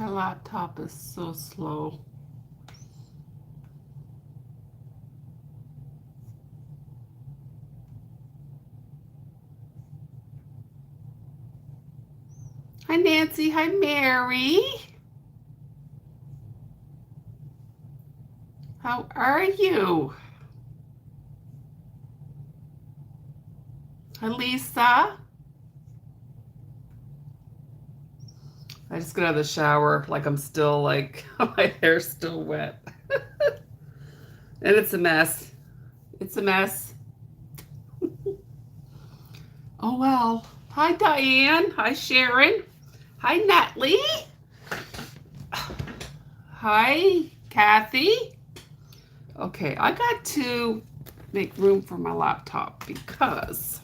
My laptop is so slow. Hi, Nancy. Hi, Mary. How are you? Hi, Lisa. I just got out of the shower, like I'm still like, my hair's still wet. And it's a mess. It's a mess. Oh well. Hi, Diane. Hi, Sharon. Hi, Natalie. Hi, Kathy. Okay, I got to make room for my laptop because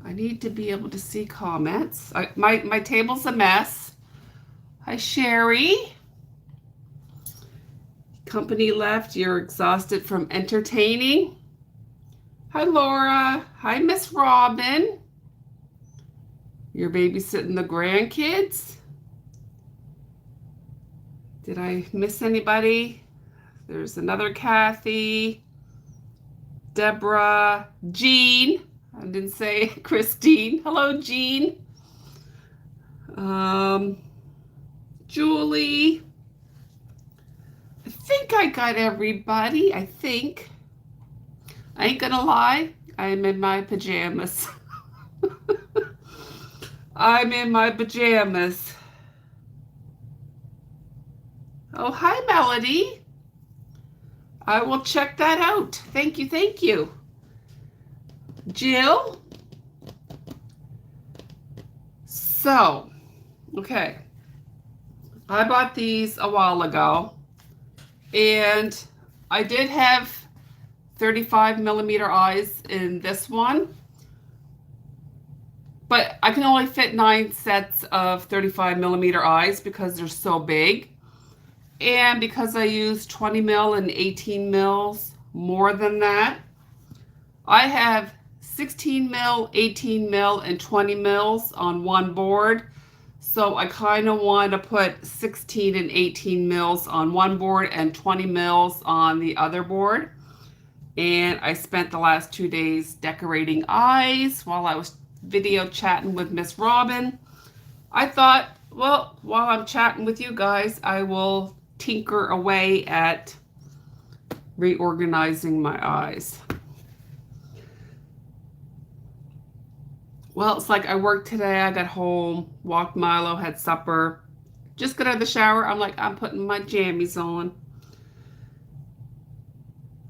I need to be able to see comments. My table's a mess. Hi, Sherry. Company left. You're exhausted from entertaining. Hi, Laura. Hi, Miss Robin. You're babysitting the grandkids. Did I miss anybody? There's another Kathy, Deborah, Jean. I didn't say Christine. Hello, Jean. Julie. I think I got everybody. I think. I ain't gonna lie. I'm in my pajamas. I'm in my pajamas. Oh, hi, Melody. I will check that out. Thank you, thank you. Jill? So, okay. I bought these a while ago, and I did have 35 millimeter eyes in this one, but I can only fit 9 sets of 35 millimeter eyes because they're so big. And because I use 20 mil and 18 mils more than that, I have 16 mil, 18 mil, and 20 mils on one board. So I kind of want to put 16 and 18 mils on one board and 20 mils on the other board. And I spent the last 2 days decorating eyes while I was video chatting with Miss Robin. I thought, well, while I'm chatting with you guys, I will tinker away at reorganizing my eyes. Well, it's like I worked today. I got home, walked Milo, had supper, just got out of the shower. I'm like, I'm putting my jammies on.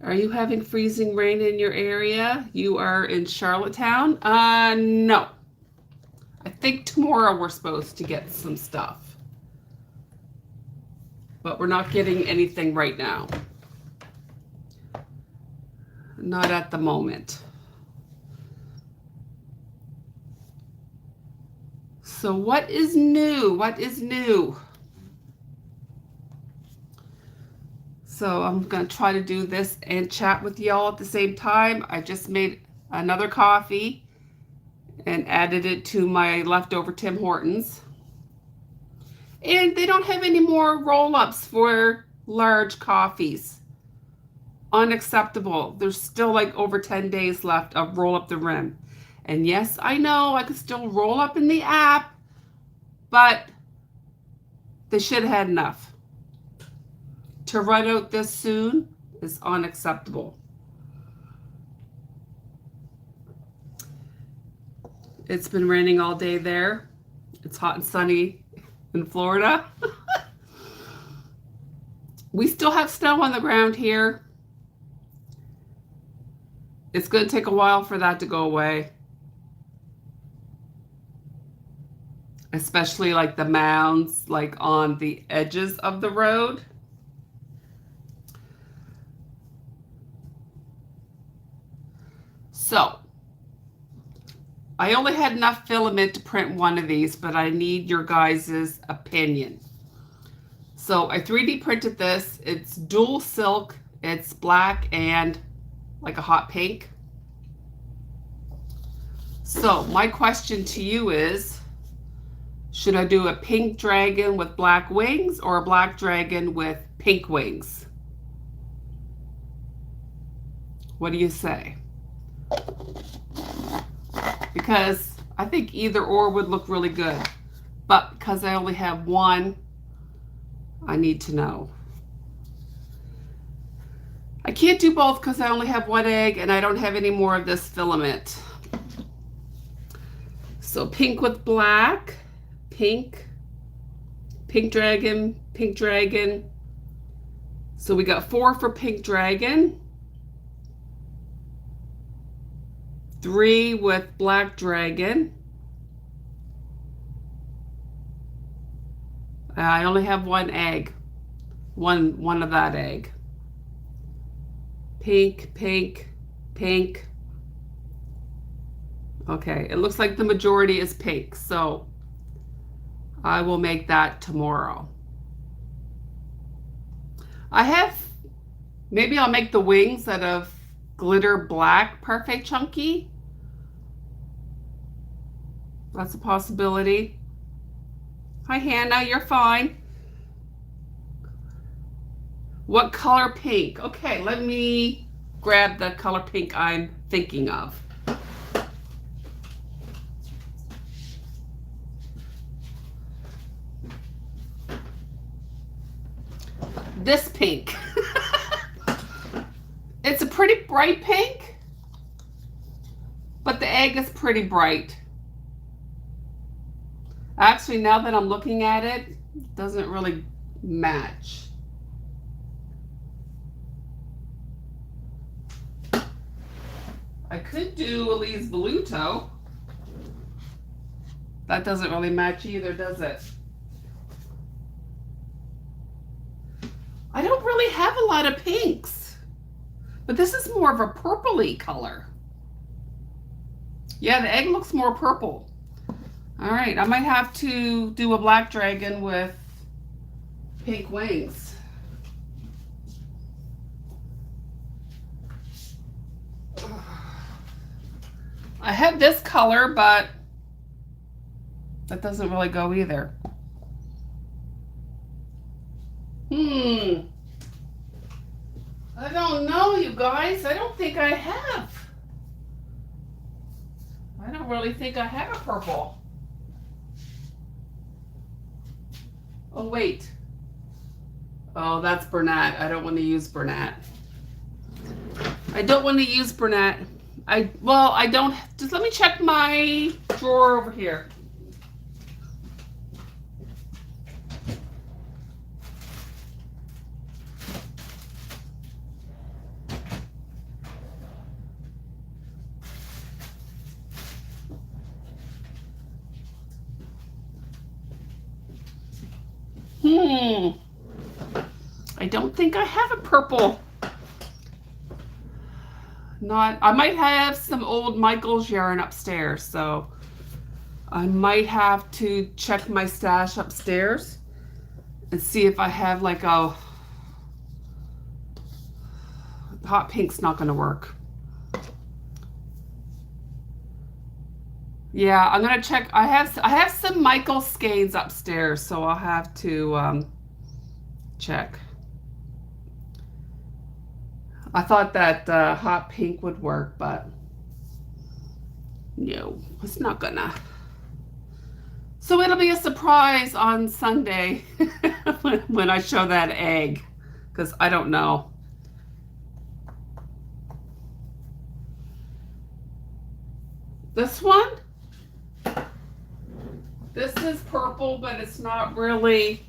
Are you having freezing rain in your area? You are in Charlottetown? No. I think tomorrow we're supposed to get some stuff. But we're not getting anything right now. Not at the moment. So what is new? What is new? So I'm going to try to do this and chat with y'all at the same time. I just made another coffee and added it to my leftover Tim Hortons. And they don't have any more roll-ups for large coffees. Unacceptable. There's still like over 10 days left of roll up the rim. And yes, I know I can still roll up in the app, but they should have had enough. To run out this soon is unacceptable. It's been raining all day there. It's hot and sunny in Florida. We still have snow on the ground here. It's going to take a while for that to go away. Especially like the mounds, like on the edges of the road. So, I only had enough filament to print one of these, but I need your guys' opinion. So I 3D printed this. It's dual silk. It's black and like a hot pink. So my question to you is, Should I do a pink dragon with black wings or a black dragon with pink wings? What do you say? Because I think either or would look really good. But because I only have one, I need to know. I can't do both because I only have one egg and I don't have any more of this filament. So pink with black, pink, pink dragon, pink dragon. So we got 4 for pink dragon, 3 with black dragon. I only have one egg, one of that egg. Pink, pink, pink. Okay, it looks like the majority is pink, so I will make that tomorrow. Maybe I'll make the wings out of glitter black Perfect Chunky. That's a possibility. Hi, Hannah, you're fine. What color pink? Okay, let me grab the color pink I'm thinking of. This pink. It's a pretty bright pink, but the egg is pretty bright. Actually, now that I'm looking at it, it doesn't really match. I could do Elise Voluto. That doesn't really match either, does it? I don't really have a lot of pinks, but this is more of a purpley color. Yeah, the egg looks more purple. All right, I might have to do a black dragon with pink wings. I have this color, but that doesn't really go either. I don't know, you guys. I don't think I have. I don't really think I have a purple. Oh, wait. Oh, that's Bernat. I don't want to use Bernat. I don't want to use Bernat. I don't. Just let me check my drawer over here. I don't think I have a purple. I might have some old Michael's yarn upstairs, so I might have to check my stash upstairs and see if I have like a hot pink's not going to work. Yeah, I'm gonna check. I have some Michael skeins upstairs, so I'll have to check. I thought that hot pink would work, but no, it's not gonna. So it'll be a surprise on Sunday when I show that egg, because I don't know. This one? This is purple, but it's not really.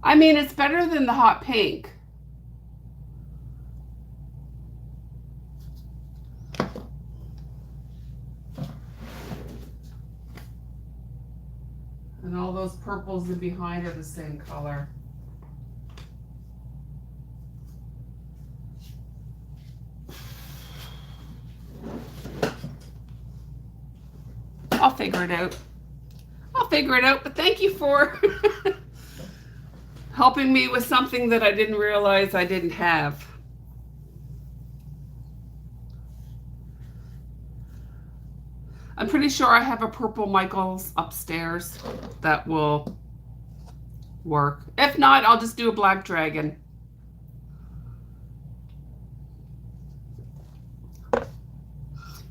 I mean, it's better than the hot pink. And all those purples in behind are the same color. I'll figure it out. I'll figure it out, but thank you for helping me with something that I didn't realize I didn't have. I'm pretty sure I have a purple Michaels upstairs that will work. If not, I'll just do a black dragon.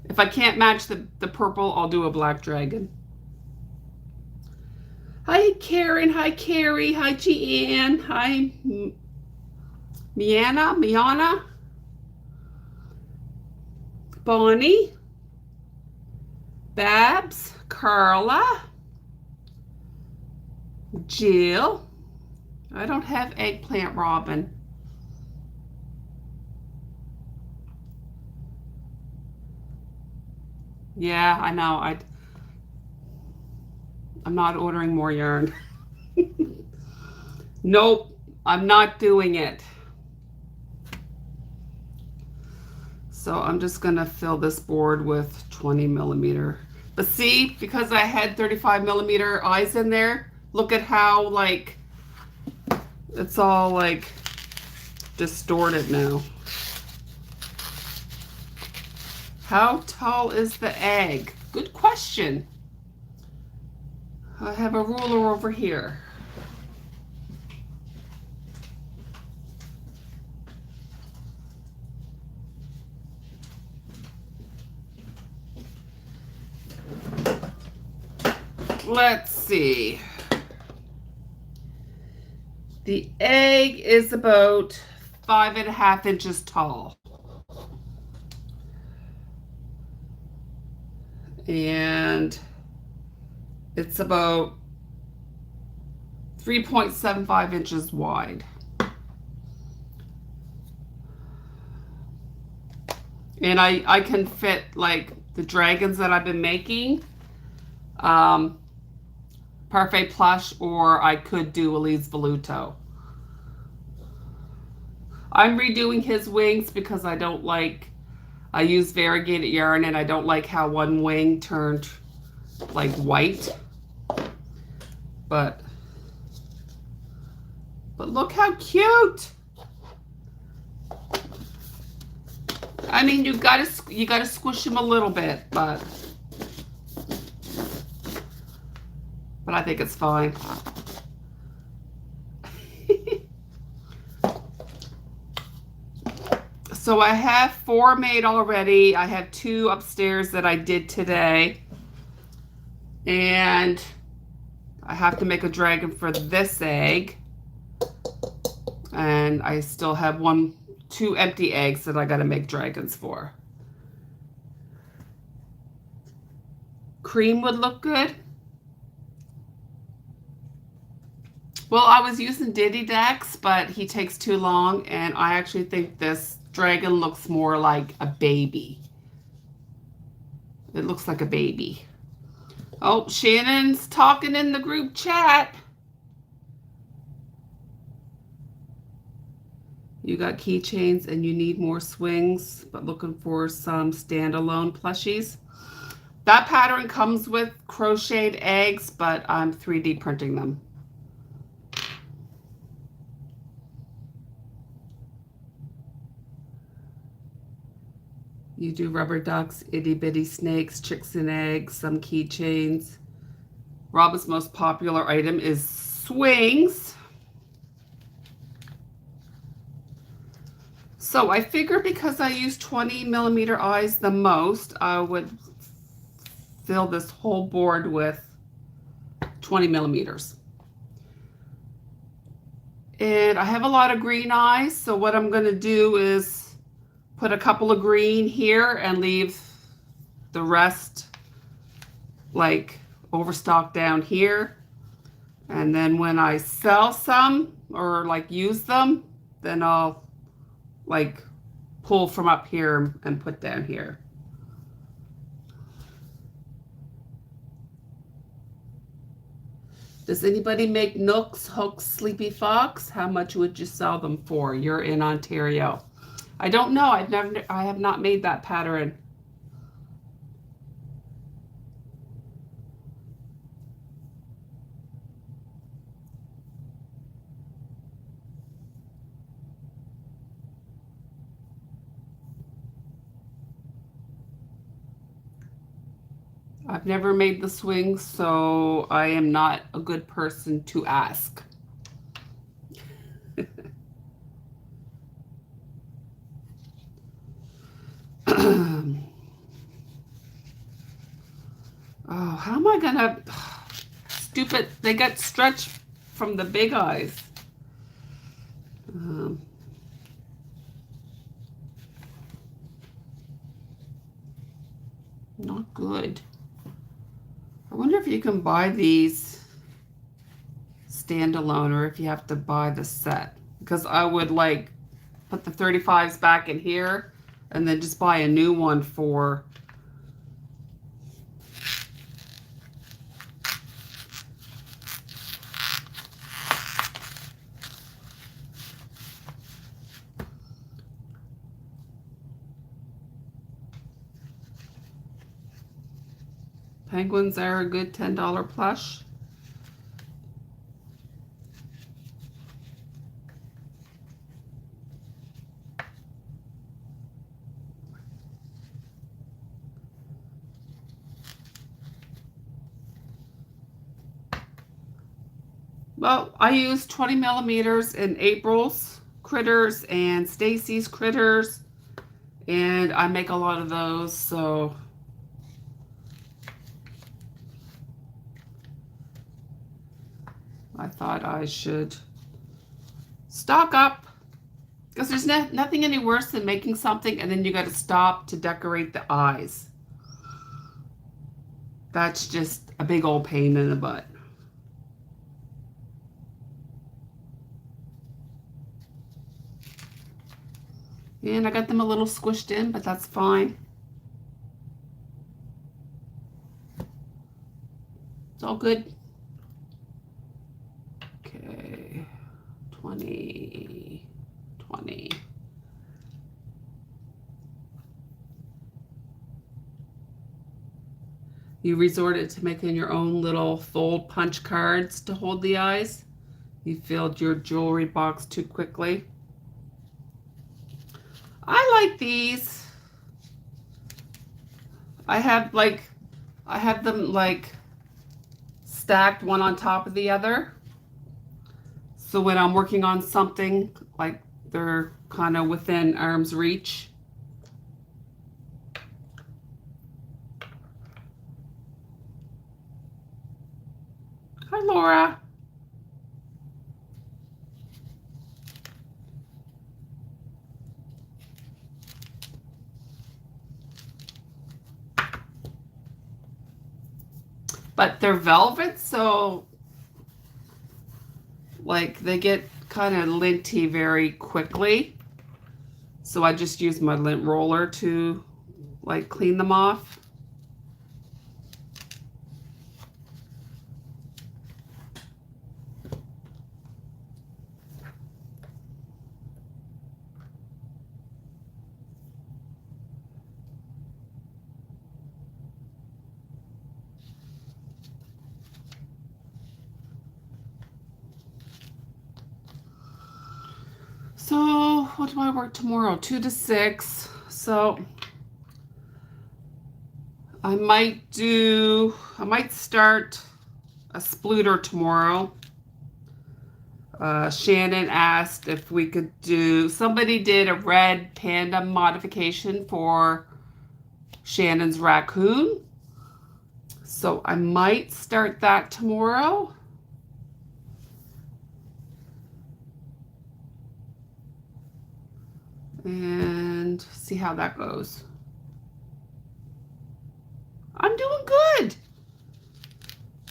If I can't match the purple, I'll do a black dragon. Hi, Karen. Hi, Carrie. Hi, Jeanne. Hi, Miana. Bonnie. Babs. Carla. Jill. I don't have eggplant Robin. Yeah, I know. I'm not ordering more yarn. Nope, I'm not doing it. So I'm just gonna fill this board with 20 millimeter. But see, because I had 35 millimeter eyes in there, look at how like, it's all like distorted now. How tall is the egg? Good question. I have a ruler over here. Let's see. The egg is about 5.5 inches tall. And it's about 3.75 inches wide. And I can fit like the dragons that I've been making, Parfait Plush, or I could do Elise Voluto. I'm redoing his wings because I don't like, I use variegated yarn and I don't like how one wing turned like white. But look how cute. I mean, you gotta squish him a little bit, but I think it's fine. So I have 4 made already. I have 2 upstairs that I did today. And I have to make a dragon for this egg. And I still have 2 empty eggs that I gotta make dragons for. Cream would look good. Well, I was using Diddy Dax, but he takes too long, and I actually think this dragon looks more like a baby. It looks like a baby. Oh, Shannon's talking in the group chat. You got keychains and you need more swings, but looking for some standalone plushies. That pattern comes with crocheted eggs, but I'm 3D printing them. You do rubber ducks, itty bitty snakes, chicks and eggs, some keychains. Robin's most popular item is swings. So I figured because I use 20 millimeter eyes the most, I would fill this whole board with 20 millimeters. And I have a lot of green eyes, so what I'm going to do is put a couple of green here and leave the rest like overstock down here. And then when I sell some or like use them, then I'll like pull from up here and put down here. Does anybody make Nooks, Hooks, Sleepy Fox? How much would you sell them for? You're in Ontario. I don't know. I have not made that pattern. I've never made the swings, so I am not a good person to ask. Oh, how am I gonna... Stupid, they got stretched from the big eyes. Not good. I wonder if you can buy these standalone or if you have to buy the set. Because I would like put the 35s back in here and then just buy a new one for penguins are a good $10 plush. Well, I use 20 millimeters in April's critters and Stacy's critters, and I make a lot of those, so I thought I should stock up, because there's nothing any worse than making something and then you got to stop to decorate the eyes. That's just a big old pain in the butt. And I got them a little squished in, but that's fine. It's all good. Okay, 20, 20. You resorted to making your own little fold punch cards to hold the eyes. You filled your jewelry box too quickly. I like these. I have them like stacked one on top of the other. So when I'm working on something, like they're kind of within arm's reach. Hi, Laura. But they're velvet, so like they get kind of linty very quickly. So I just use my lint roller to like clean them off. So what do I work tomorrow? 2 to 6. So I might start a splooter tomorrow. Shannon asked if we could somebody did a red panda modification for Shannon's raccoon. So I might start that tomorrow. And see how that goes. I'm doing good.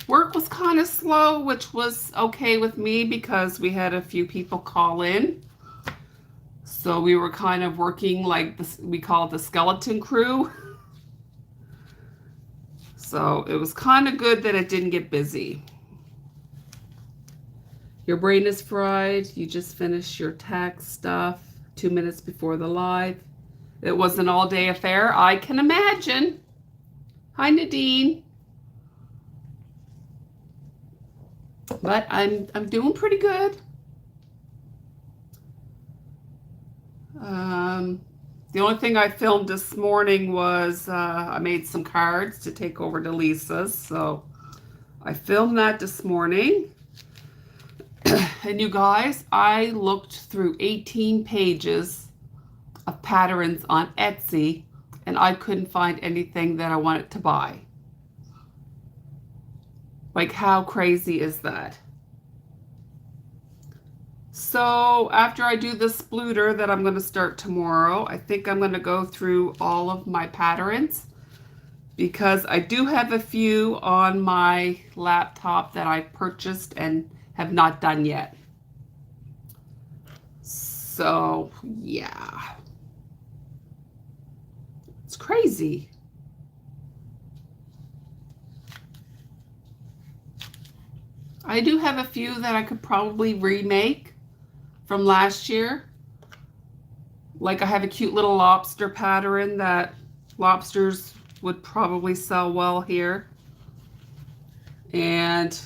Work was kind of slow, which was okay with me because we had a few people call in. So we were kind of working like this, we call it the skeleton crew. So it was kind of good that it didn't get busy. Your brain is fried. You just finished your tax stuff 2 minutes before the live. It was an all-day affair. I can imagine. Hi, Nadine. But I'm doing pretty good. The only thing I filmed this morning was I made some cards to take over to Lisa's. So I filmed that this morning. And you guys, I looked through 18 pages of patterns on Etsy and I couldn't find anything that I wanted to buy. Like, how crazy is that? So after I do the splooter that I'm going to start tomorrow, I think I'm going to go through all of my patterns because I do have a few on my laptop that I purchased and have not done yet. So yeah, it's crazy. I do have a few that I could probably remake from last year. Like I have a cute little lobster pattern that lobsters would probably sell well here. And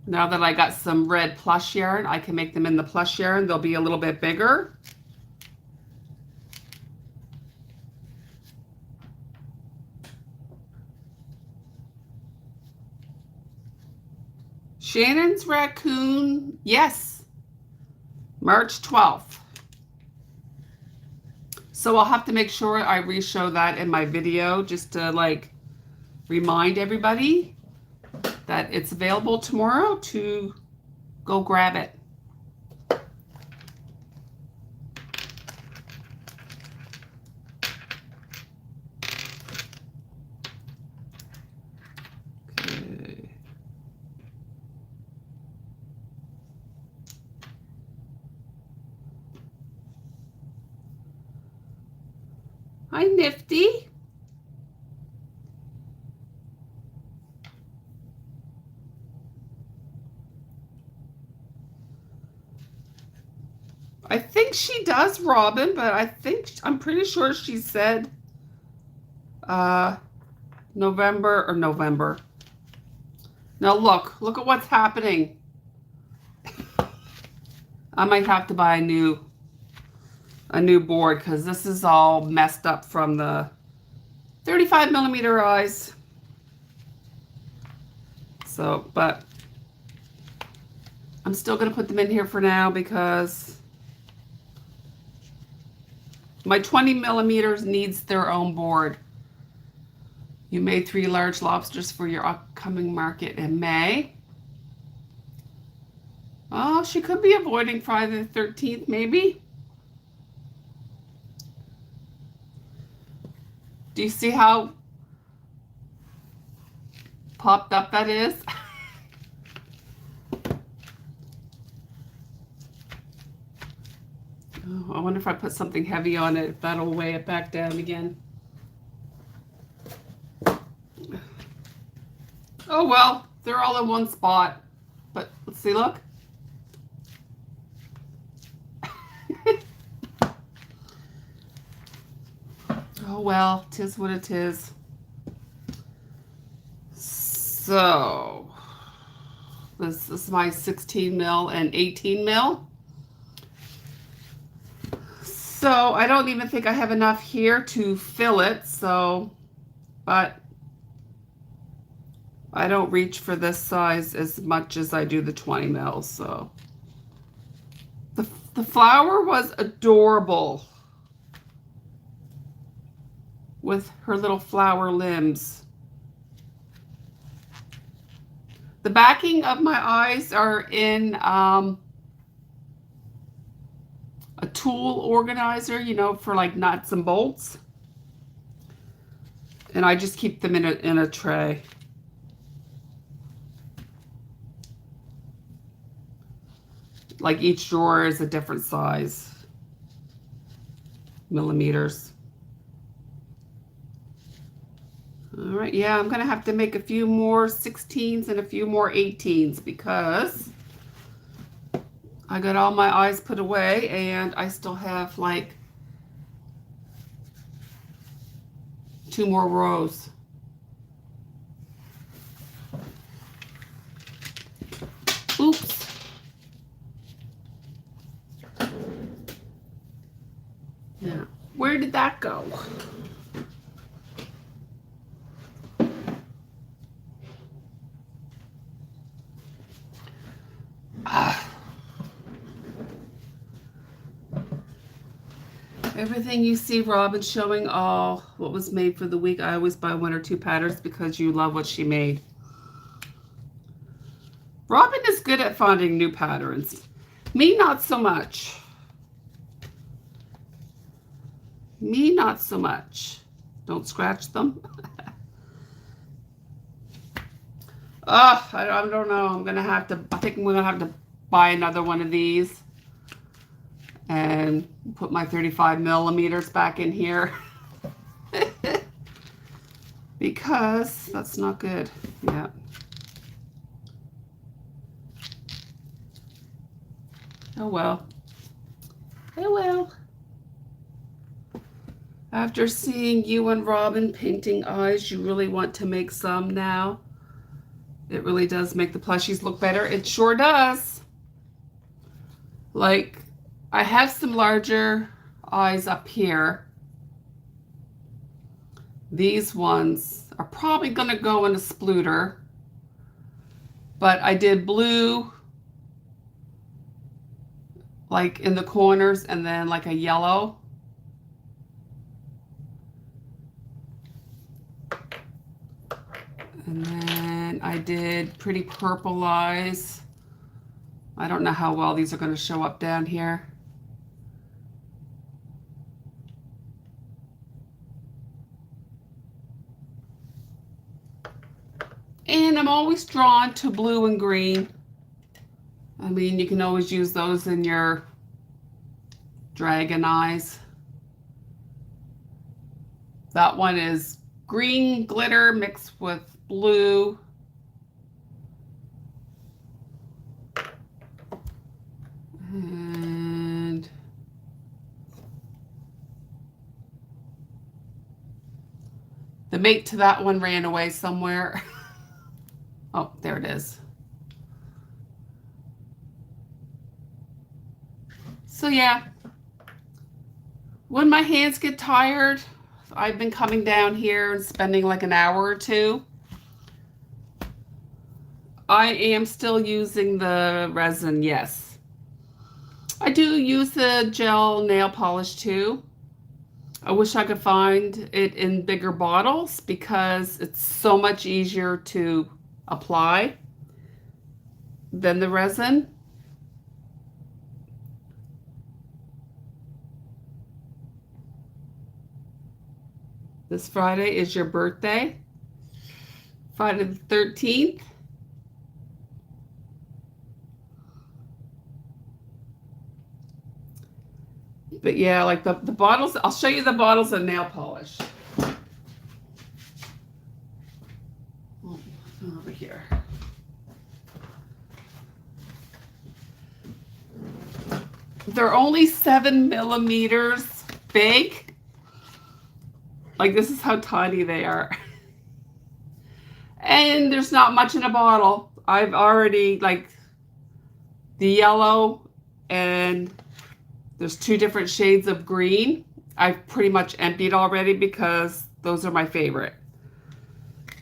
now that I got some red plush yarn, I can make them in the plush yarn. They'll be a little bit bigger. Shannon's raccoon, yes, March 12th. So I'll have to make sure I re-show that in my video just to like remind everybody that it's available tomorrow to go grab it. Okay. Hi, Nifty. I think she does, Robin, but I'm pretty sure she said November. Now look at what's happening. I might have to buy a new board because this is all messed up from the 35 millimeter eyes. So, but I'm still gonna put them in here for now because my 20 millimeters needs their own board. You made 3 large lobsters for your upcoming market in May. Oh, she could be avoiding Friday the 13th, maybe. Do you see how popped up that is? Oh, I wonder if I put something heavy on it, if that'll weigh it back down again. Oh well, they're all in one spot. But let's see, look. Oh well, 'tis what it is. So this is my 16 mil and 18 mil. So I don't even think I have enough here to fill it, so, but I don't reach for this size as much as I do the 20 mils, so. The flower was adorable with her little flower limbs. The backing of my eyes are in a tool organizer, you know, for like nuts and bolts. And I just keep them in a tray. Like each drawer is a different size, millimeters. All right, yeah, I'm gonna have to make a few more 16s and a few more 18s because I got all my eyes put away and I still have like 2 more rows. Oops. Yeah. Where did that go? Everything you see Robin showing all what was made for the week, I always buy 1 or 2 patterns because you love what she made. Robin is good at finding new patterns. Me, not so much. Me, not so much. Don't scratch them. Oh, I don't know. I think I'm gonna have to buy another one of these and put my 35 millimeters back in here because that's not good. Yeah. Oh well. Oh well. After seeing you and Robin painting eyes, you really want to make some now. It really does make the plushies look better. It sure does. Like, I have some larger eyes up here. These ones are probably going to go in a splooter. But I did blue, like in the corners, and then like a yellow. And then I did pretty purple eyes. I don't know how well these are going to show up down here. And I'm always drawn to blue and green. I mean, you can always use those in your dragon eyes. That one is green glitter mixed with blue. And the mate to that one ran away somewhere. Oh, there it is. So yeah, when my hands get tired, I've been coming down here and spending like an hour or two. I am still using the resin, yes. I do use the gel nail polish too. I wish I could find it in bigger bottles because it's so much easier to apply than the resin. This Friday is your birthday, Friday the 13th. But yeah, like the bottles, I'll show you the bottles of nail polish. Over here. They're only 7 millimeters big. Like, this is how tiny they are. And there's not much in a bottle. I've already, like, the yellow and there's 2 different shades of green. I've pretty much emptied already because those are my favorite.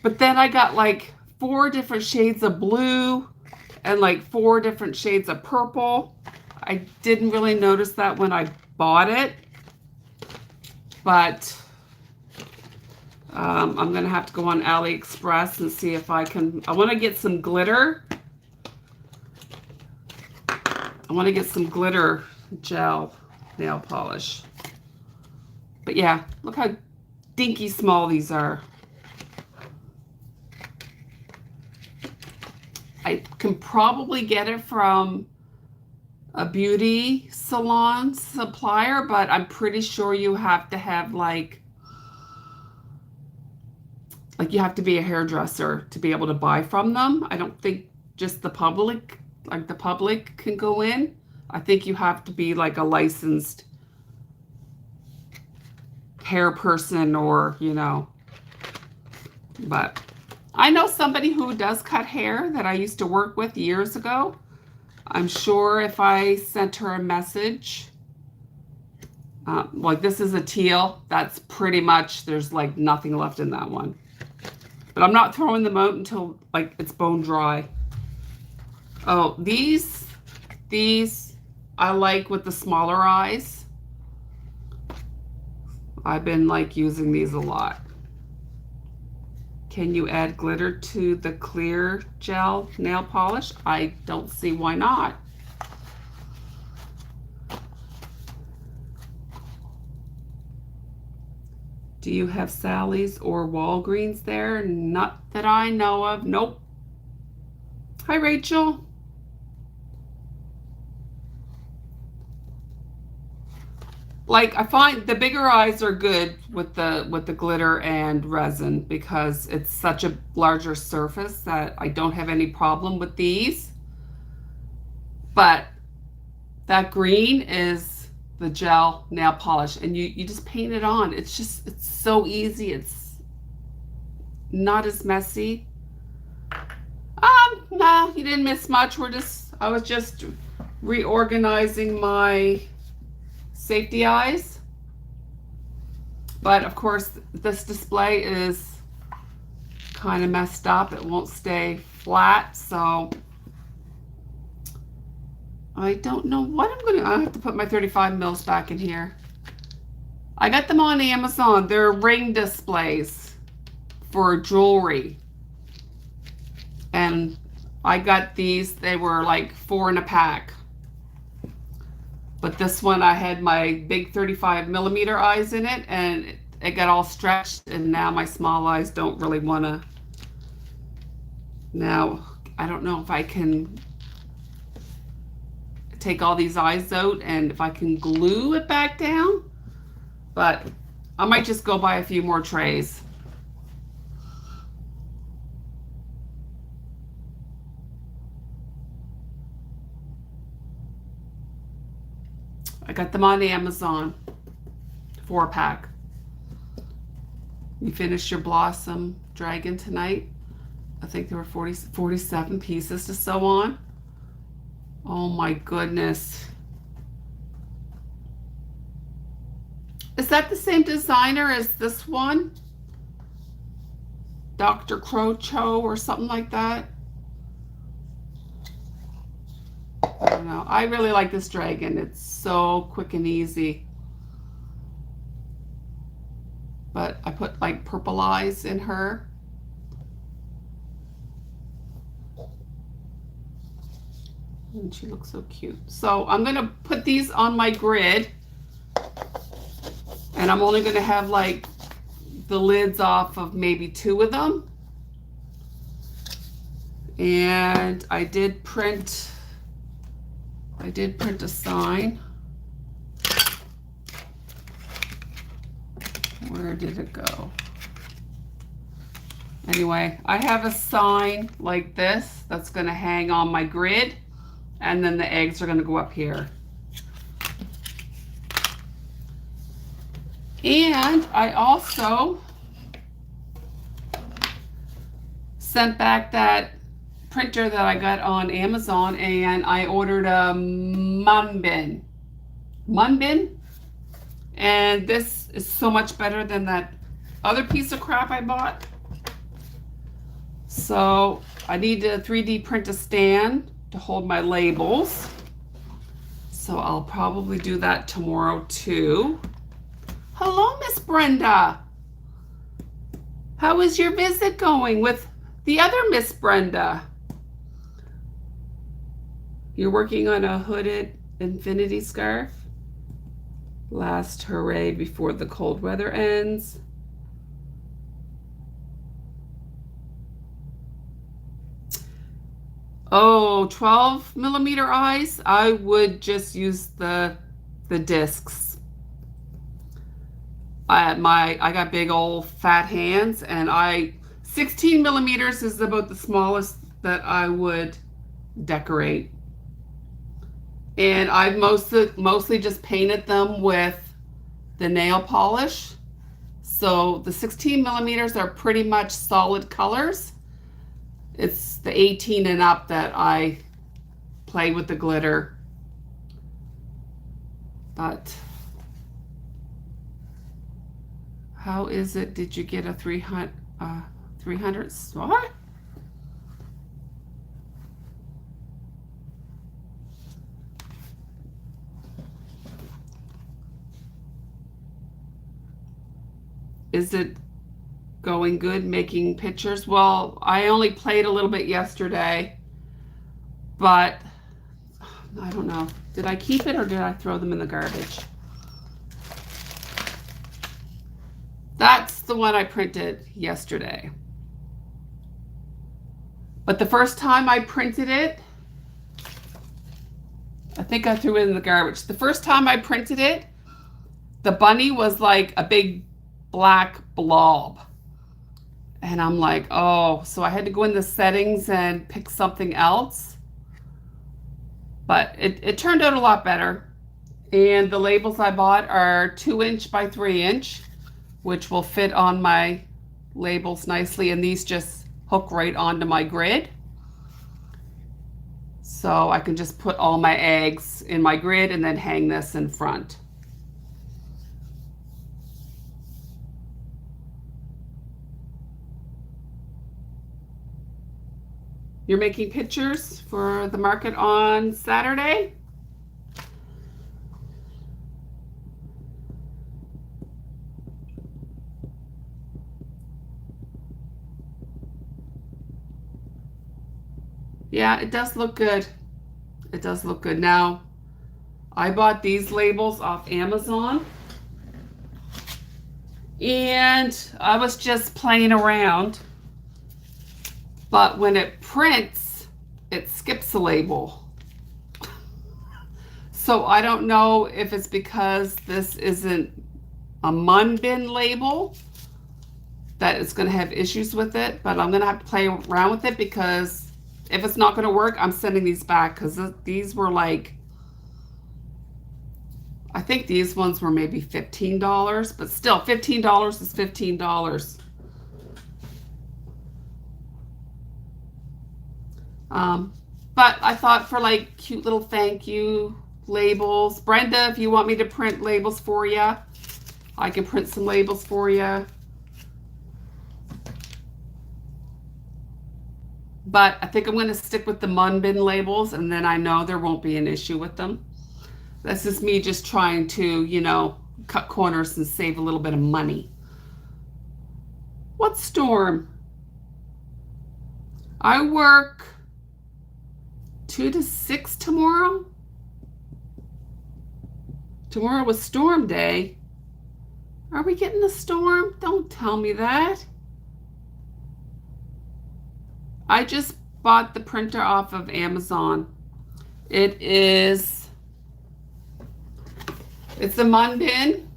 But then I got like 4 different shades of blue and like 4 different shades of purple. I didn't really notice that when I bought it, but I'm gonna have to go on AliExpress and see if I can. I want to get some glitter. I want to get some glitter gel nail polish. But yeah, look how dinky small these are. I can probably get it from a beauty salon supplier, but I'm pretty sure you have to have like you have to be a hairdresser to be able to buy from them. I don't think just the public, like the public can go in. I think you have to be like a licensed hair person or, you know, but I know somebody who does cut hair that I used to work with years ago. I'm sure if I sent her a message, Like this is a teal. That's pretty much, there's like nothing left in that one. But I'm not throwing them out until like it's bone dry. Oh, these I like with the smaller eyes. I've been like using these a lot. Can you add glitter to the clear gel nail polish? I don't see why not. Do you have Sally's or Walgreens there? Not that I know of. Nope. Hi, Rachel. Like I find the bigger eyes are good with the glitter and resin because it's such a larger surface that I don't have any problem with these. But that green is the gel nail polish, and you just paint it on. It's so easy. It's not as messy. No, you didn't miss much. I was just reorganizing my safety eyes. But of course, this display is kind of messed up. It won't stay flat, so I don't know what I have to put my 35 mils back in here. I got them on Amazon. They're ring displays for jewelry. And I got these, they were like 4 in a pack. But this one, I had my big 35 millimeter eyes in it, and it got all stretched, and now my small eyes don't really want to. Now, I don't know if I can take all these eyes out and if I can glue it back down, but I might just go buy a few more trays. I got them on Amazon, 4-pack. You finished your Blossom Dragon tonight? I think there were 47 pieces to sew on. Oh my goodness. Is that the same designer as this one? Dr. Crocho or something like that? I don't know. I really like this dragon. It's so quick and easy. But I put like purple eyes in her. And she looks so cute. So I'm going to put these on my grid. And I'm only going to have like the lids off of maybe 2 of them. And I did print a sign. Where did it go? Anyway, I have a sign like this that's going to hang on my grid, and then the eggs are going to go up here. And I also sent back that printer that I got on Amazon, and I ordered a Munbin. And this is so much better than that other piece of crap I bought. So I need to 3D print a stand to hold my labels. So I'll probably do that tomorrow too. Hello, Miss Brenda. How is your visit going with the other Miss Brenda? You're working on a hooded infinity scarf? Last hooray before the cold weather ends. Oh, 12 millimeter eyes? I would just use the discs. I got big old fat hands, and 16 millimeters is about the smallest that I would decorate. And I've mostly just painted them with the nail polish. So the 16 millimeters are pretty much solid colors. It's the 18 and up that I play with the glitter. But How is it? Did you get a 300 what? Is it going good making pictures? Well, I only played a little bit yesterday, but I don't know. Did I keep it or did I throw them in the garbage? That's the one I printed yesterday. But the first time I printed it, I think I threw it in the garbage. The first time I printed it, the bunny was like a big black blob. And I'm like, oh, so I had to go in the settings and pick something else. But it turned out a lot better. And the labels I bought are 2" by 3", which will fit on my labels nicely. And these just hook right onto my grid. So I can just put all my eggs in my grid and then hang this in front. You're making pictures for the market on Saturday? Yeah, it does look good. It does look good. Now, I bought these labels off Amazon. And I was just playing around. But when it prints, it skips a label. So I don't know if it's because this isn't a mun bin label that it's going to have issues with it. But I'm going to have to play around with it because if it's not going to work, I'm sending these back because these were like, I think these ones were maybe $15, but still $15 is $15. But I thought for like cute little thank you labels. Brenda, if you want me to print labels for you, I can print some labels for you. But I think I'm going to stick with the mun bin labels, and then I know there won't be an issue with them. That's just me just trying to, you know, cut corners and save a little bit of money. What storm? I work 2 to 6 tomorrow. Tomorrow was storm day. Are we getting a storm? Don't tell me that. I just bought the printer off of Amazon. It's a mun bin.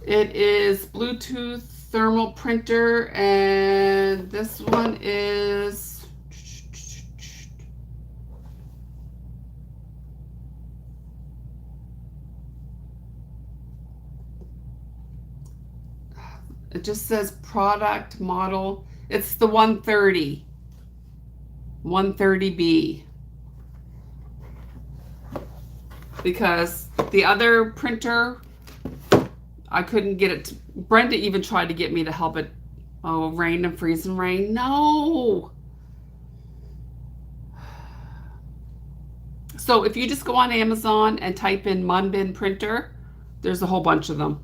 It is Bluetooth thermal printer, and this one is it just says product model. It's the 130B. Because the other printer, I couldn't get it to, Brenda even tried to get me to help it. Oh, rain and freeze and rain. No. So if you just go on Amazon and type in mun bin printer, there's a whole bunch of them.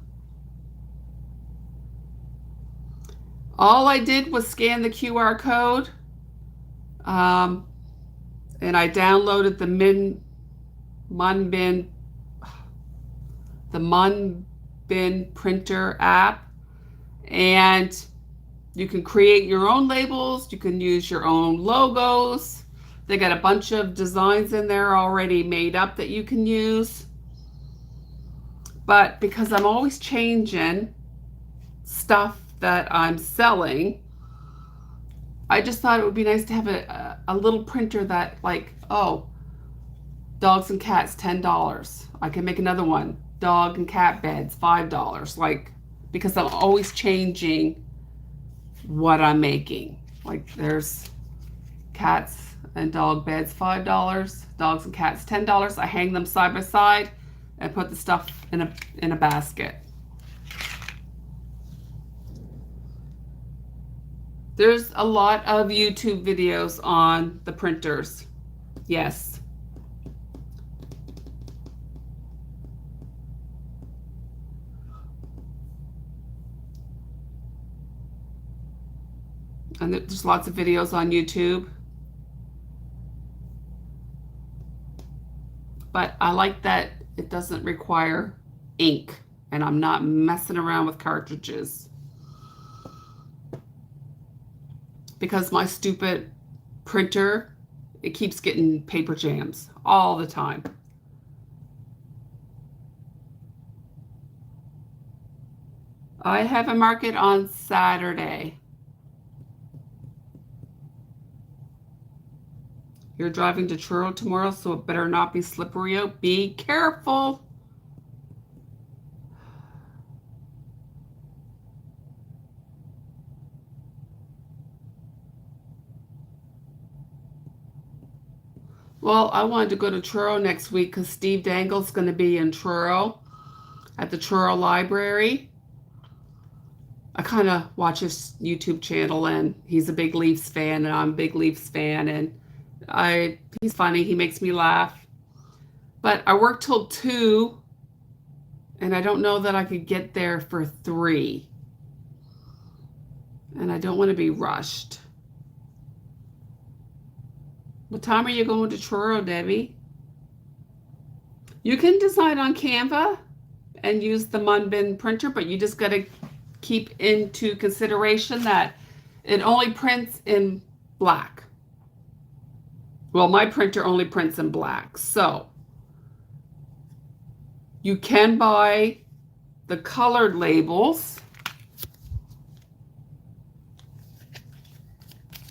All I did was scan the QR code, and I downloaded the mun bin printer app, and you can create your own labels. You can use your own logos. They got a bunch of designs in there already made up that you can use. But because I'm always changing stuff that I'm selling, I just thought it would be nice to have a little printer that, like, oh, dogs and cats, $10. I can make another one, dog and cat beds, $5. Like, because I'm always changing what I'm making. Like, there's cats and dog beds, $5, dogs and cats, $10. I hang them side by side and put the stuff in a basket. There's a lot of YouTube videos on the printers. Yes. And there's lots of videos on YouTube. But I like that it doesn't require ink, and I'm not messing around with cartridges. Because my stupid printer, it keeps getting paper jams all the time. I have a market on Saturday. You're driving to Truro tomorrow, so it better not be slippery out. Be careful. Well, I wanted to go to Truro next week because Steve Dangle's going to be in Truro at the Truro Library. I kind of watch his YouTube channel, and he's a big Leafs fan, and I'm a big Leafs fan, and he's funny. He makes me laugh. But I work till 2, and I don't know that I could get there for 3. And I don't want to be rushed. What time are you going to Truro, Debbie? You can design on Canva and use the Munbin printer, but you just got to keep into consideration that it only prints in black. Well, my printer only prints in black. So you can buy the colored labels,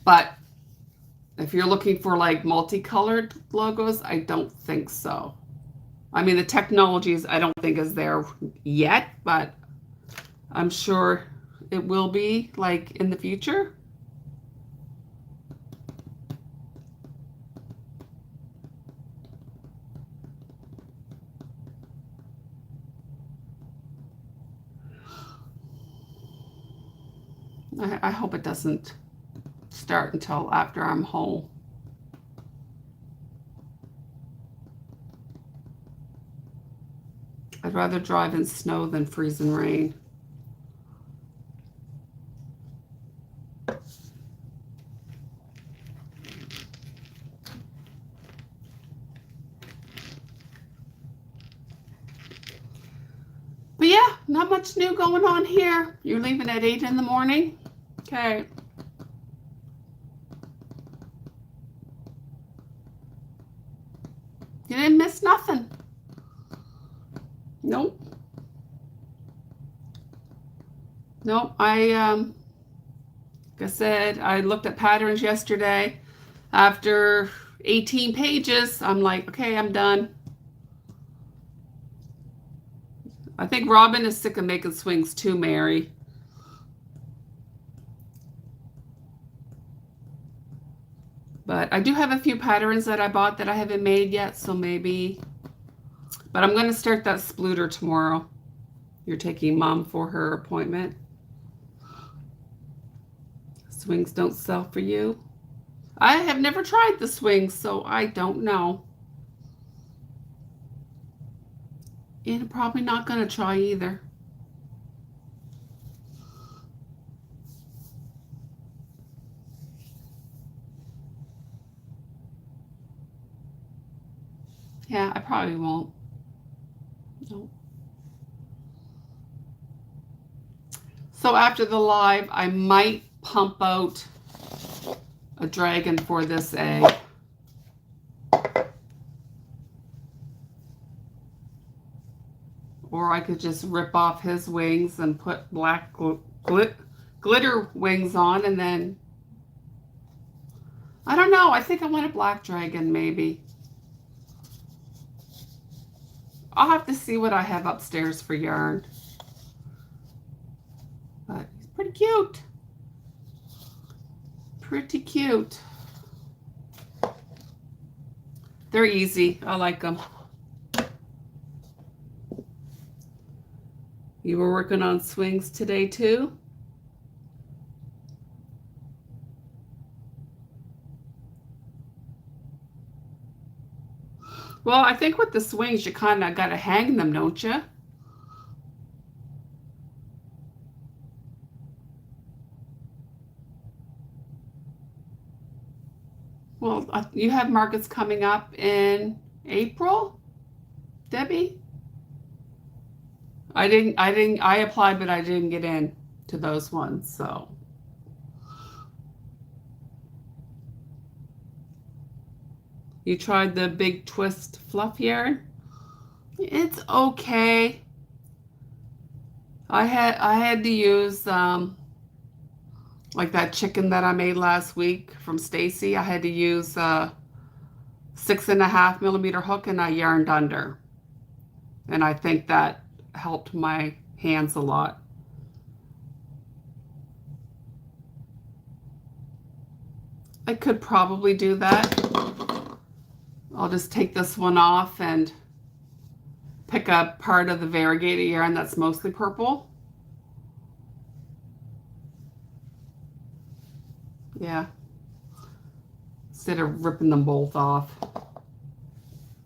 but if you're looking for like multicolored logos, I don't think so. I mean, the technologies I don't think is there yet, but I'm sure it will be like in the future. I hope it doesn't start until after I'm home. I'd rather drive in snow than freeze in rain. But yeah, not much new going on here. You're leaving at 8 in the morning? Okay. You didn't miss nothing. Nope. Nope. Like I said, I looked at patterns yesterday. After 18 pages, I'm like, okay, I'm done. I think Robin is sick of making swings too, Mary. But I do have a few patterns that I bought that I haven't made yet, so maybe. But I'm going to start that splooter tomorrow. You're taking Mom for her appointment. Swings don't sell for you. I have never tried the swings, so I don't know. And I'm probably not going to try either. Yeah, I probably won't. No. So after the live, I might pump out a dragon for this egg. Or I could just rip off his wings and put black glitter wings on, and then, I don't know, I think I want a black dragon maybe. I'll have to see what I have upstairs for yarn. But he's pretty cute. Pretty cute. They're easy. I like them. You were working on swings today too? Well, I think with the swings, you kind of got to hang them, don't you? Well, you have markets coming up in April, Debbie? I applied, but I didn't get in to those ones, so. You tried the big twist fluff yarn? It's okay. I had to use like that chicken that I made last week from Stacy. I had to use a 6.5 millimeter hook and I yarned under. And I think that helped my hands a lot. I could probably do that. I'll just take this one off and pick up part of the variegated yarn that's mostly purple. Yeah. Instead of ripping them both off.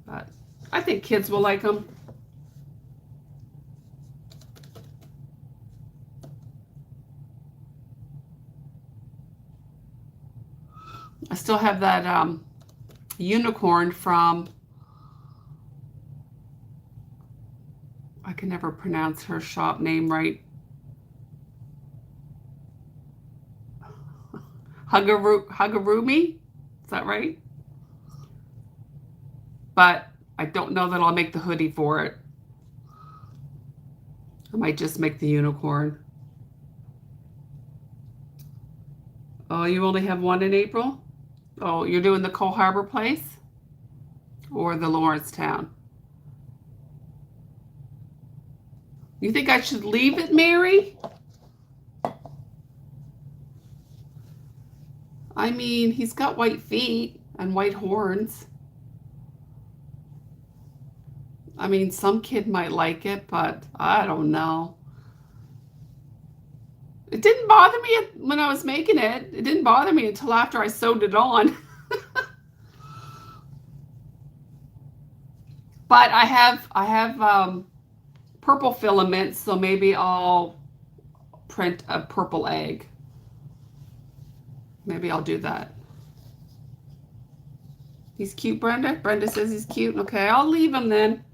But I think kids will like them. I still have that unicorn from, I can never pronounce her shop name right. Hagurumi? Is that right? But I don't know that I'll make the hoodie for it. I might just make the unicorn. Oh, you only have one in April? Oh, you're doing the Cole Harbor place? Or the Lawrencetown? You think I should leave it, Mary? I mean, he's got white feet and white horns. I mean, some kid might like it, but I don't know. It didn't bother me when I was making it. It didn't bother me until after I sewed it on. But I have purple filaments, so maybe I'll print a purple egg. Maybe I'll do that. He's cute, Brenda? Brenda says he's cute. Okay, I'll leave him then.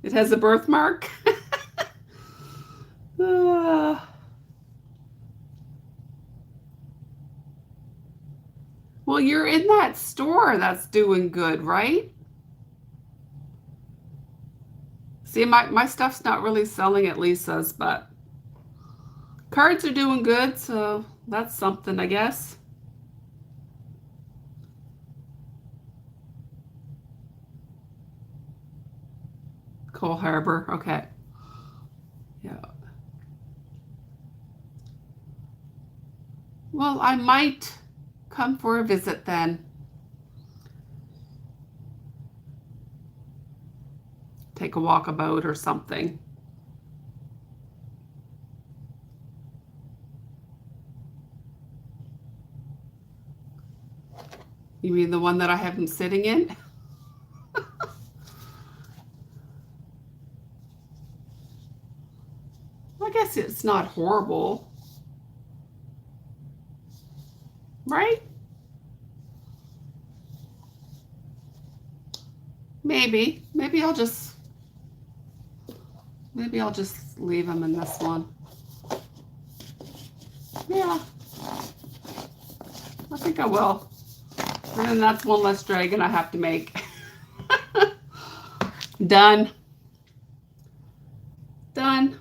It has a birthmark. Well, you're in that store that's doing good, right? See, my stuff's not really selling at Lisa's, but cards are doing good, so that's something, I guess. Cole Harbor, okay. Yeah. Well, I might come for a visit then. Take a walkabout or something. You mean the one that I have him sitting in? I guess it's not horrible. Right? Maybe. Maybe I'll just leave him in this one. Yeah. I think I will. And then that's one less dragon I have to make. Done. Done.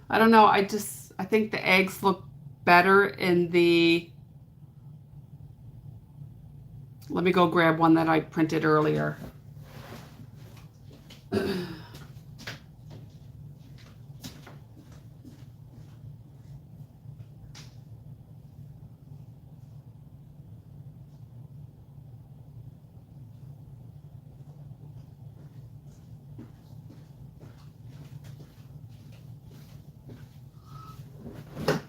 I don't know. I think the eggs look better in the, let me go grab one that I printed earlier.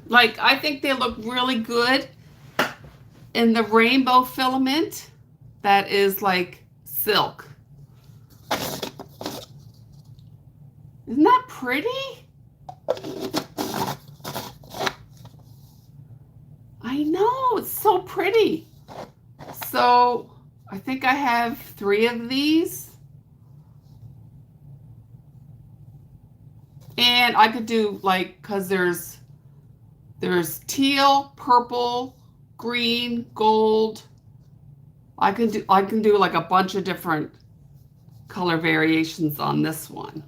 Like, I think they look really good in the rainbow filament that is like silk. Isn't that pretty? I know, it's so pretty. So I think I have 3 of these. And I could do like, cause there's teal, purple, green, gold. I can do like a bunch of different color variations on this one.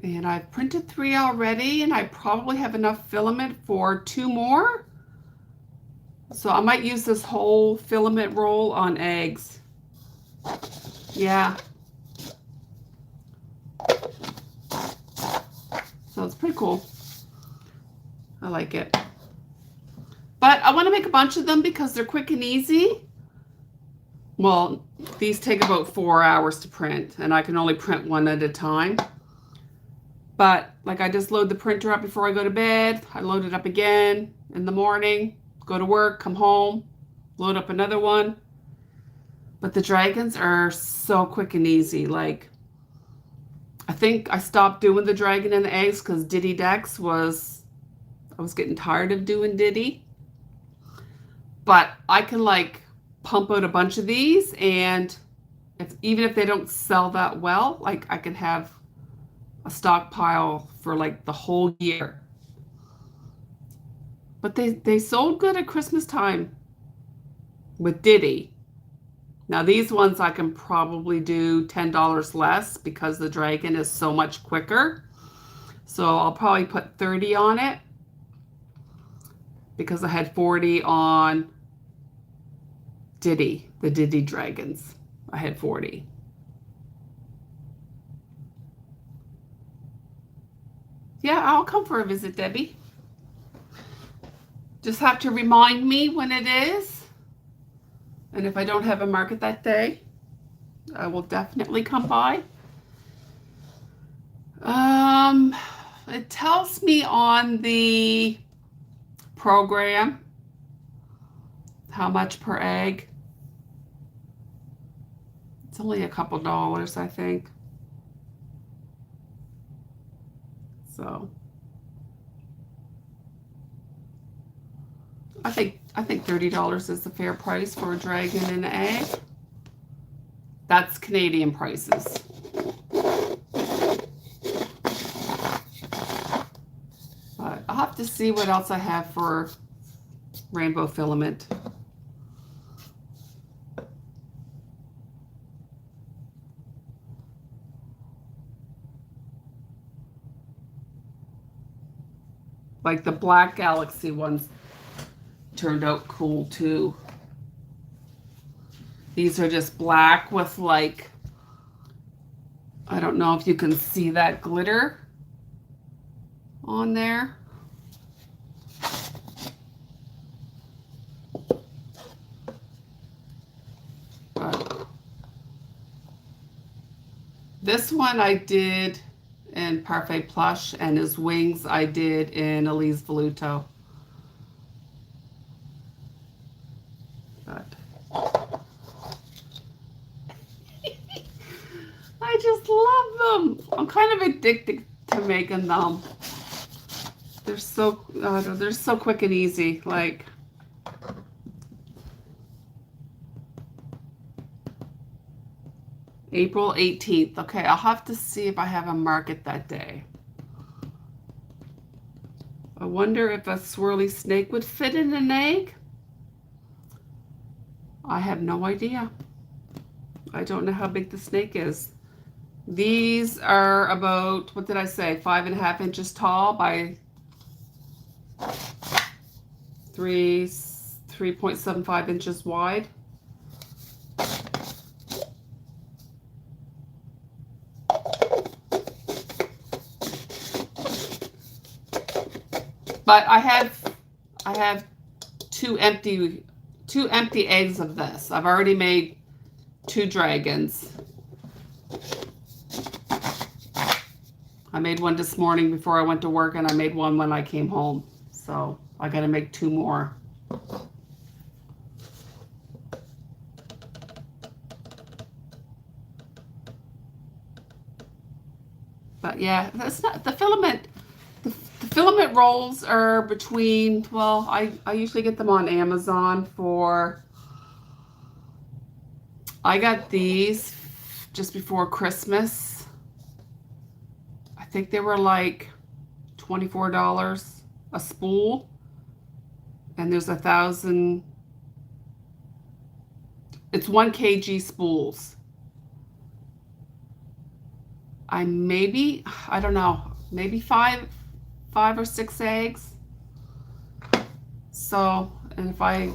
And I've printed 3 already, and I probably have enough filament for 2 more. So I might use this whole filament roll on eggs. Yeah. So it's pretty cool. I like it. But I want to make a bunch of them because they're quick and easy. Well, these take about 4 hours to print, and I can only print 1 at a time. But like I just load the printer up before I go to bed. I load it up again in the morning, go to work, come home, load up another one. But the dragons are so quick and easy. Like, I think I stopped doing the dragon and the eggs because Diddy Decks I was getting tired of doing Diddy. But I can like pump out a bunch of these, and even if they don't sell that well, like I can have a stockpile for like the whole year. But they sold good at Christmas time with Diddy. Now these ones I can probably do $10 less because the dragon is so much quicker. So I'll probably put 30 on it because I had 40 on Diddy, the Diddy dragons. I had 40. Yeah, I'll come for a visit, Debbie. Just have to remind me when it is. And if I don't have a market that day, I will definitely come by. It tells me on the program how much per egg. It's only a couple dollars, I think. So I think $30 is the fair price for a dragon and an egg. That's Canadian prices. But I'll have to see what else I have for rainbow filament. Like the Black Galaxy ones turned out cool too. These are just black with like, I don't know if you can see that glitter on there. But this one I did in Parfait Plush, and his wings I did in Elise Voluto. But I just love them. I'm kind of addicted to making them. They're so quick and easy. Like, April 18th. Okay, I'll have to see if I have a market that day. I wonder if a swirly snake would fit in an egg. I have no idea. I don't know how big the snake is. These are about, what did I say, 5.5 inches tall by 3.75 inches wide. But I have two empty eggs of this. I've already made 2 dragons. I made one this morning before I went to work, and I made one when I came home. So I gotta make 2 more. But yeah, that's not the filament. The filament rolls are between, well, I usually get them on Amazon for, I got these just before Christmas. I think they were like $24 a spool. And there's 1,000, it's 1 kg spools. I don't know, maybe five or 6 eggs. So, and if I,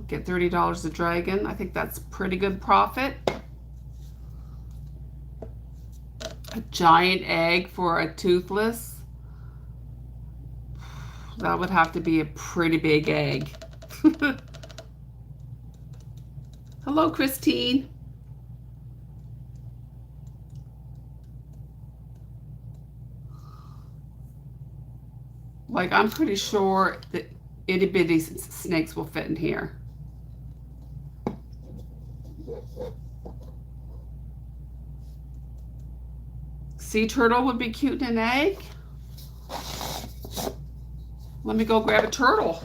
get $30 a dragon, I think that's pretty good profit. A giant egg for a toothless, that would have to be a pretty big egg. Hello, Christine. Like, I'm pretty sure that itty bitty snakes will fit in here. Sea turtle would be cute in an egg. Let me go grab a turtle.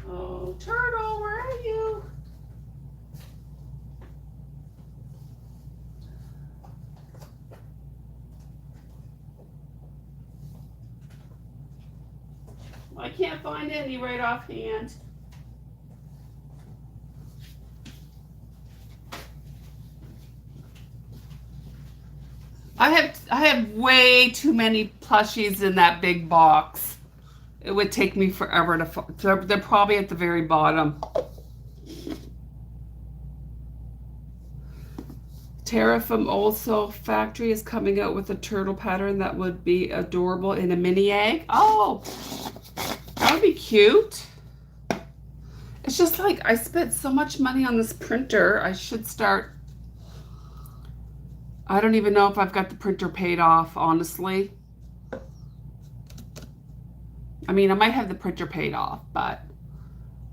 Oh, turtle, where are you? I can't find any right offhand. I have way too many plushies in that big box. It would take me forever to find. They're probably at the very bottom. Tara from Also Factory is coming out with a turtle pattern that would be adorable in a mini egg. Oh, that would be cute. It's just like I spent so much money on this printer. I should start. I don't even know if I've got the printer paid off, honestly. I mean, I might have the printer paid off, but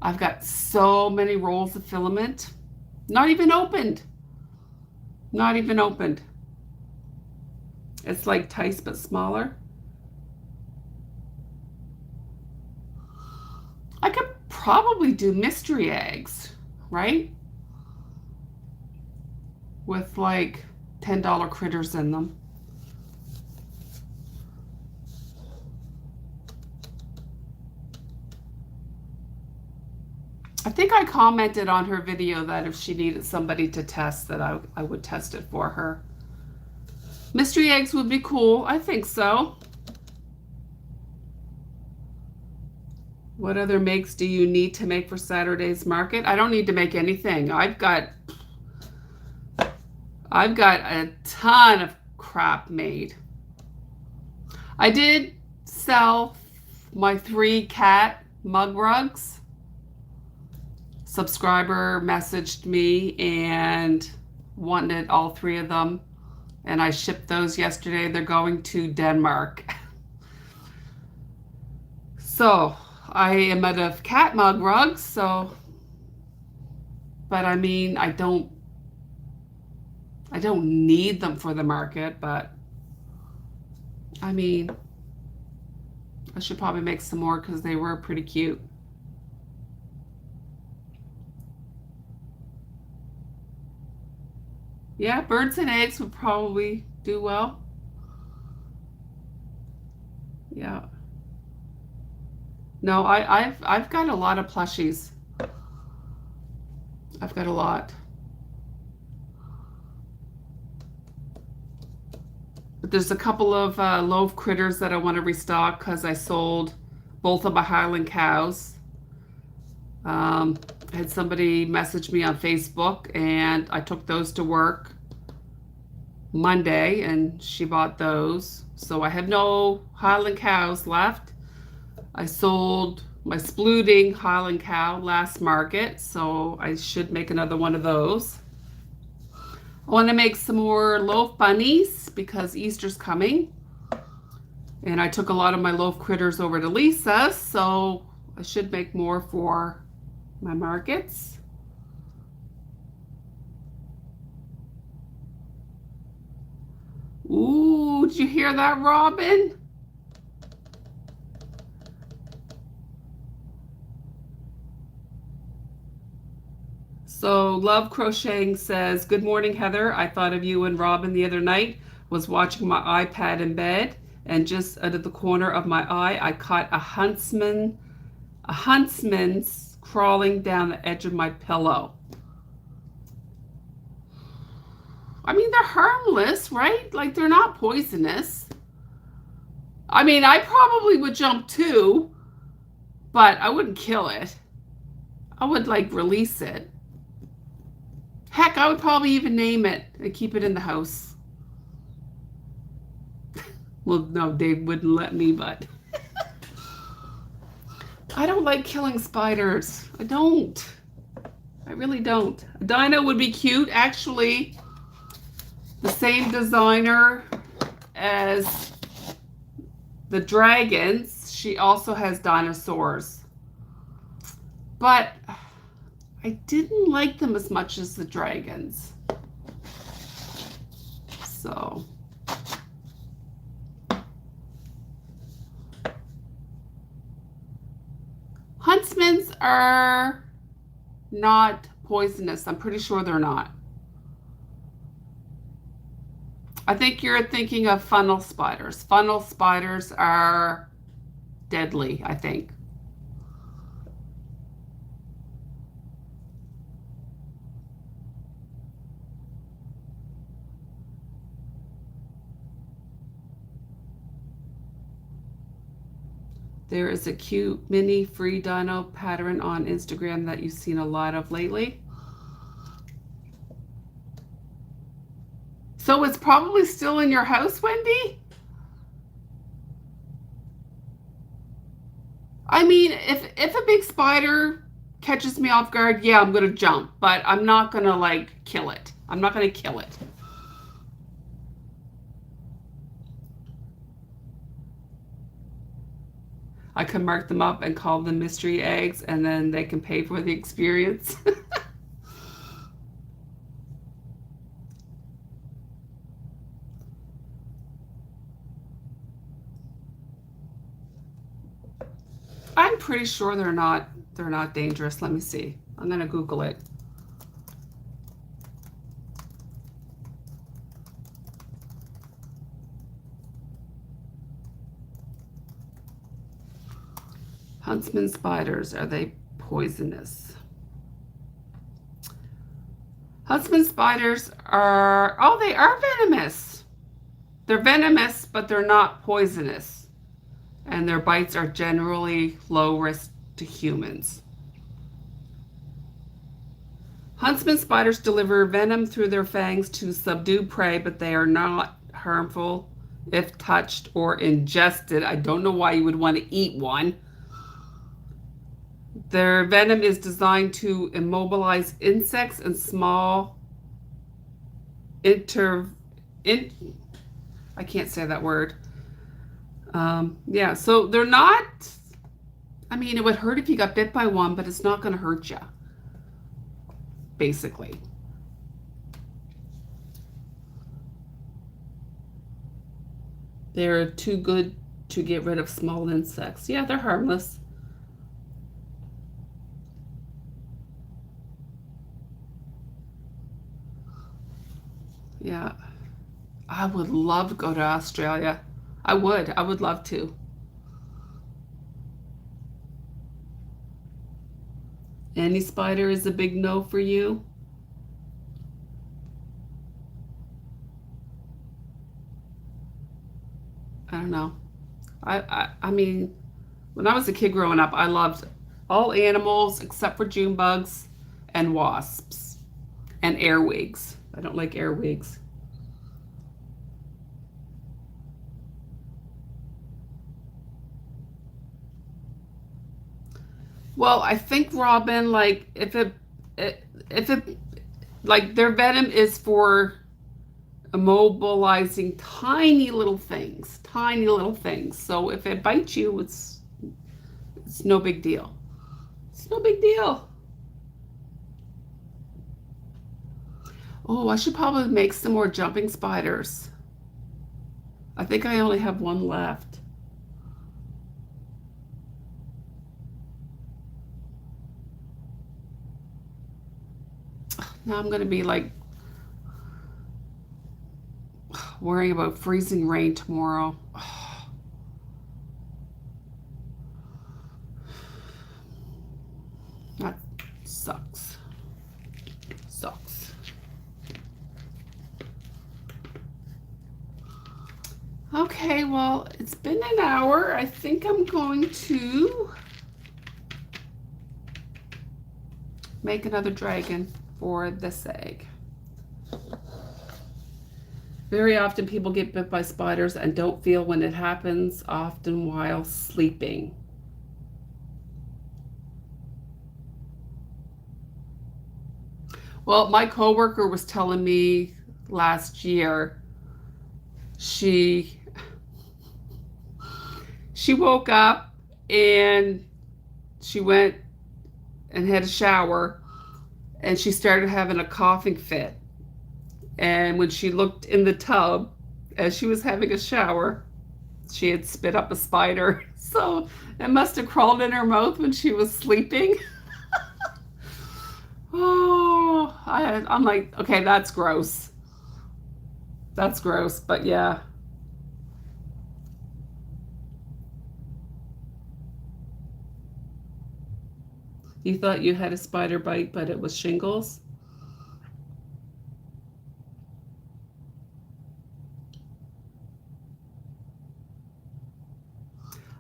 I've got so many rolls of filament. Not even opened. Not even opened. It's like Tice, but smaller. I could probably do mystery eggs, right? With like $10 critters in them. I think I commented on her video that if she needed somebody to test, that I would test it for her. Mystery eggs would be cool. I think so. What other makes do you need to make for Saturday's market? I don't need to make anything. I've got a ton of crap made. I did sell my 3 cat mug rugs. Subscriber messaged me and wanted all 3 of them, and I shipped those yesterday. They're going to Denmark. So I am out of cat mug rugs, so, but I mean, I don't need them for the market, but I mean, I should probably make some more because they were pretty cute. Yeah, birds and eggs would probably do well. Yeah. No, I've got a lot of plushies. I've got a lot. But there's a couple of loaf critters that I want to restock because I sold both of my Highland cows. I had somebody message me on Facebook, and I took those to work Monday, and she bought those. So I have no Highland cows left. I sold my splooting Highland cow last market, so I should make another one of those. I want to make some more loaf bunnies because Easter's coming. And I took a lot of my loaf critters over to Lisa's, so I should make more for my markets. Ooh, did you hear that, Robin? So Love Crocheting says, good morning, Heather. I thought of you and Robin the other night. Was watching my iPad in bed, and just out of the corner of my eye, I caught a huntsman's crawling down the edge of my pillow. I mean, they're harmless, right? Like, they're not poisonous. I mean, I probably would jump too, but I wouldn't kill it. I would, like, release it. Heck, I would probably even name it and keep it in the house. Well, no, Dave wouldn't let me, but I don't like killing spiders. I don't. I really don't. A dino would be cute. Actually, the same designer as the dragons, she also has dinosaurs. But I didn't like them as much as the dragons. So huntsmans are not poisonous. I'm pretty sure they're not. I think you're thinking of funnel spiders. Funnel spiders are deadly, I think. There is a cute mini free dino pattern on Instagram that you've seen a lot of lately. So it's probably still in your house, Wendy? I mean, if a big spider catches me off guard, yeah, I'm gonna jump, but I'm not gonna like kill it. I'm not gonna kill it. I can mark them up and call them mystery eggs, and then they can pay for the experience. I'm pretty sure they're not dangerous. Let me see. I'm gonna Google it. Huntsman spiders, are they poisonous? Huntsman spiders are, oh, they are venomous. They're venomous, but they're not poisonous. And their bites are generally low risk to humans. Huntsman spiders deliver venom through their fangs to subdue prey, but they are not harmful if touched or ingested. I don't know why you would want to eat one. Their venom is designed to immobilize insects and small I can't say that word. Yeah, so they're not, I mean, it would hurt if you got bit by one, but it's not going to hurt you, basically. They're too good to get rid of small insects. Yeah, they're harmless. Yeah, I would love to go to Australia. I would love to. Any spider is a big no for you? I don't know. I mean, when I was a kid growing up, I loved all animals except for June bugs and wasps and airwigs. I don't like airwigs. Well, I think, Robin, like if it like their venom is for immobilizing tiny little things. So if it bites you, it's no big deal. It's no big deal. Oh, I should probably make some more jumping spiders. I think I only have one left. Now I'm going to be like worrying about freezing rain tomorrow. That sucks. Sucks. Okay, well, it's been an hour. I think I'm going to make another dragon for this egg. Very often people get bit by spiders and don't feel when it happens, often while sleeping. Well, my coworker was telling me last year she woke up and she went and had a shower and she started having a coughing fit. And when she looked in the tub as she was having a shower, she had spit up a spider. So it must have crawled in her mouth when she was sleeping. Oh, I'm like, okay, that's gross. That's gross, but yeah. You thought you had a spider bite, but it was shingles?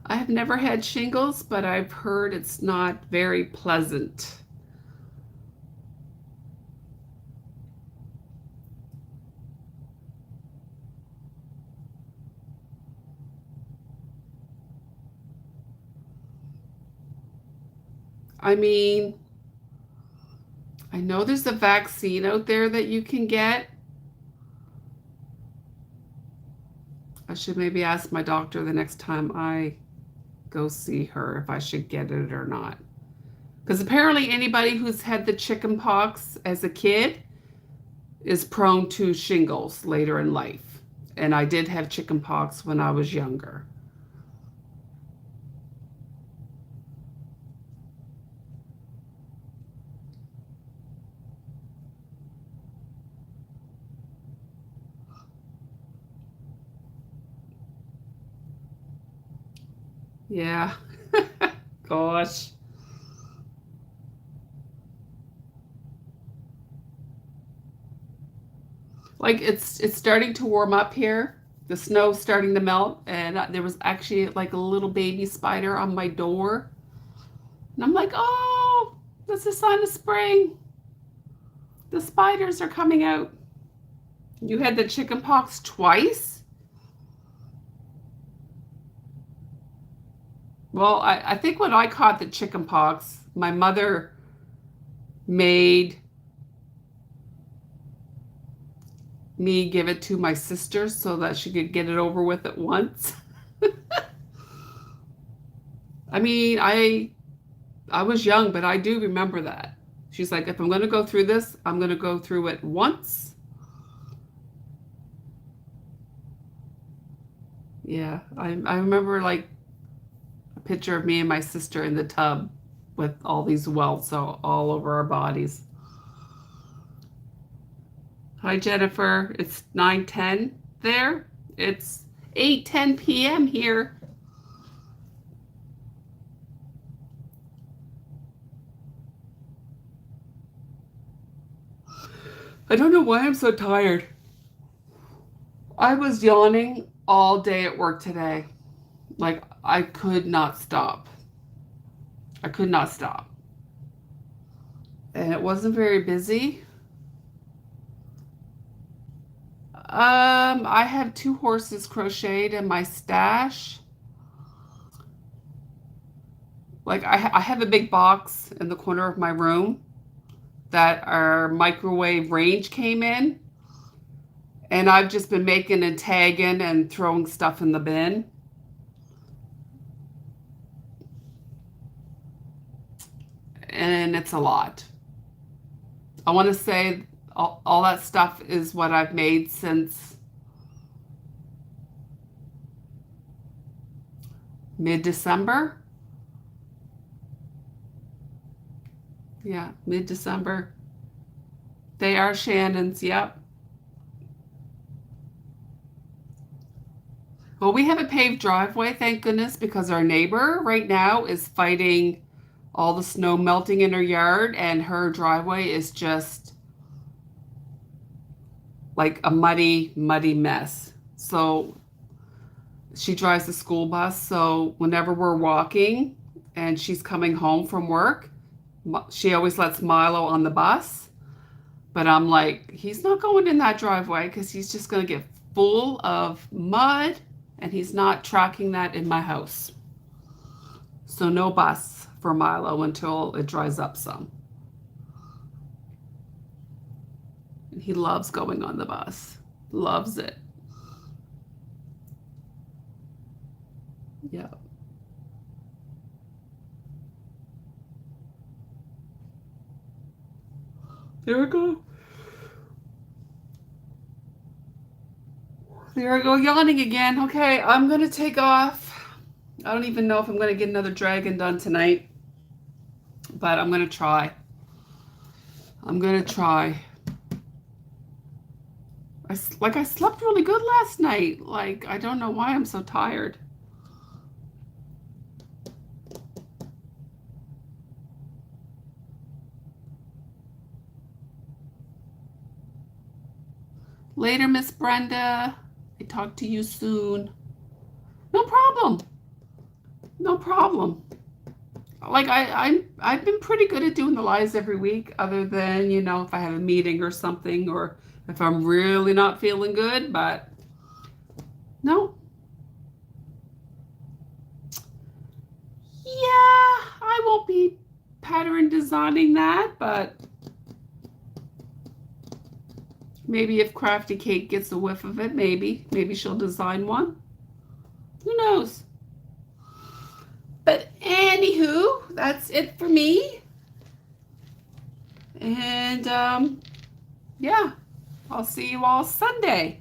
I have never had shingles, but I've heard it's not very pleasant. I mean, I know there's a vaccine out there that you can get. I should maybe ask my doctor the next time I go see her if I should get it or not. Because apparently anybody who's had the chicken pox as a kid is prone to shingles later in life. And I did have chicken pox when I was younger. Yeah. Gosh. Like it's starting to warm up here. The snow's starting to melt, and there was actually like a little baby spider on my door. And I'm like, oh, that's a sign of spring. The spiders are coming out. You had the chicken pox twice? Well, I think when I caught the chicken pox, my mother made me give it to my sister so that she could get it over with at once. I mean, I was young, but I do remember that. She's like, if I'm going to go through this, I'm going to go through it once. Yeah, I remember like a picture of me and my sister in the tub with all these welts all over our bodies. Hi, Jennifer. It's 9:10 there. It's 8:10 p.m. here. I don't know why I'm so tired. I was yawning all day at work today. Like, I could not stop. I could not stop. And it wasn't very busy. I have two horses crocheted in my stash. Like I have a big box in the corner of my room that our microwave range came in. And I've just been making and tagging and throwing stuff in the bin. And it's a lot. I want to say all that stuff is what I've made since mid-December. Yeah, mid-December. They are Shannon's, yep. Well, we have a paved driveway, thank goodness, because our neighbor right now is fighting all the snow melting in her yard, and her driveway is just like a muddy, muddy mess. So she drives the school bus, so whenever we're walking and she's coming home from work, she always lets Milo on the bus. But I'm like, he's not going in that driveway because he's just going to get full of mud, and he's not tracking that in my house. So no bus for Milo until it dries up some. And he loves going on the bus. Loves it. Yeah. There we go. There I go, yawning again. Okay, I'm going to take off. I don't even know if I'm going to get another dragon done tonight, but I'm going to try. I'm going to try. I slept really good last night. Like, I don't know why I'm so tired. Later, Miss Brenda. I talk to you soon. No problem. No problem. Like I've been pretty good at doing the lives every week, other than, you know, if I have a meeting or something, or if I'm really not feeling good, but no. Yeah, I won't be pattern designing that, but maybe if Crafty Kate gets a whiff of it, maybe she'll design one. Who knows? But anywho, that's it for me. And yeah, I'll see you all Sunday.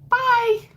Bye.